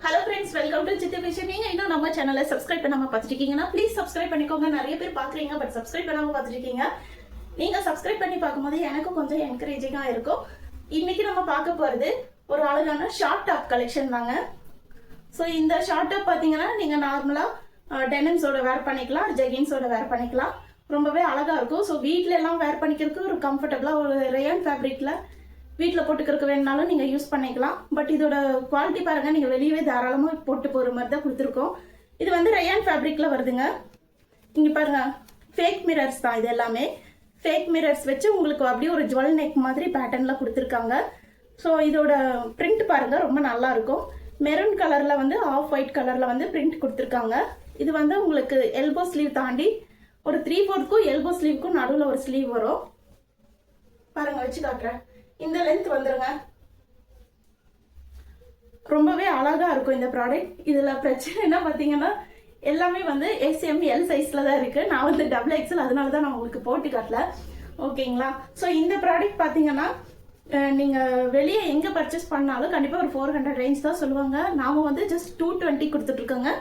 Hello friends, welcome to சித்தி fashion. நீங்க இன்னும் நம்ம சேனலை சப்ஸ்கிரைப் பண்ணாம பார்த்துட்டு இருக்கீங்கன்னா ப்ளீஸ் சப்ஸ்கிரைப் பண்ணிக்கோங்க. நிறைய பேர் பாக்குறீங்க பட் சப்ஸ்கிரைப் பண்ணாம பார்த்துட்டு இருக்கீங்க. நீங்க சப்ஸ்கிரைப் பண்ணி பார்க்கும்போது எனக்கும் கொஞ்சம் என்கரேஜிங்கா இருக்கும். இன்னைக்கு நம்ம பார்க்க போறது ஒரு அழகான ஷார்ட் டாப் கலெக்ஷன் தாங்க. ஸோ இந்த ஷார்ட் டாப் பார்த்தீங்கன்னா நீங்க நார்மலா டெனிம்ஸோட வேர் பண்ணிக்கலாம், ஜெகின்ஸோட வேர் பண்ணிக்கலாம். ரொம்பவே அழகா இருக்கும். ஸோ வீட்ல எல்லாம் வேர் பண்ணிக்கிறதுக்கு ஒரு கம்ஃபர்டபுளா ஒரு ரேயான் ஃபேப்ரிக்ல வீட்டில் போட்டுக்கிறதுக்கு வேணுனாலும் நீங்கள் யூஸ் பண்ணிக்கலாம். பட் இதோட குவாலிட்டி பாருங்கள், நீங்கள் வெளியவே தாராளமாக போட்டு போகிற மாதிரி தான் கொடுத்துருக்கோம். இது வந்து ரயான் ஃபேப்ரிக்கில் வருதுங்க. இங்கே பாருங்கள், ஃபேக் மிரர்ஸ் தான். இது எல்லாமே ஃபேக் மிரர்ஸ் வச்சு உங்களுக்கு அப்படியே ஒரு ஜுவல் நெக் மாதிரி பேட்டர்னில் கொடுத்துருக்காங்க. ஸோ இதோட பிரிண்ட் பாருங்கள், ரொம்ப நல்லா இருக்கும். மெரூன் கலரில் வந்து ஆஃப் ஒயிட் கலரில் வந்து பிரிண்ட் கொடுத்துருக்காங்க. இது வந்து உங்களுக்கு எல்போ ஸ்லீவ் தாண்டி ஒரு 3/4க்கும் எல்போ ஸ்லீவுக்கும் நடுவில் ஒரு ஸ்லீவ் வரும். பாருங்கள், வச்சு காட்டுறேன். இந்த லென்த் வந்துருங்க. ரொம்பவே அழகா இருக்கும் இந்த ப்ராடக்ட். இதுல பிரச்சனை என்ன பாத்தீங்கன்னா எல்லாமே வந்து SML சைஸ்ல தான் இருக்கு. நான் வந்து XXL, அதனால தான் நான் உங்களுக்கு போட்டு காட்டல. ஓகேங்களா? ஸோ இந்த ப்ராடக்ட் பாத்தீங்கன்னா நீங்க வெளியே எங்க பர்ச்சேஸ் பண்ணாலும் கண்டிப்பா ஒரு 400 ரேஞ்ச் தான் சொல்லுவாங்க. நாம வந்து ஜஸ்ட் 220 கொடுத்துட்டு இருக்கோங்க.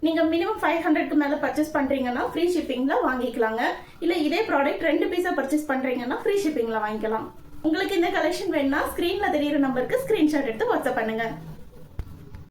நீங்க மினிமம் 500க்கு மேல பர்ச்சேஸ் பண்றீங்கன்னா ஃப்ரீ ஷிப்பிங்ல வாங்கிக்கலாங்க. இல்ல இதே ப்ராடக்ட் 2 பீஸா பர்ச்சேஸ் பண்றீங்கன்னா ஃப்ரீ ஷிப்பிங்ல வாங்கிக்கலாம். உங்களுக்கு இந்த கலெக்ஷன் வேணும்னா ஸ்கிரீன்ல தெரியுற நம்பருக்கு ஸ்கிரீன்ஷாட் எடுத்து வாட்ஸ்அப் பண்ணுங்க.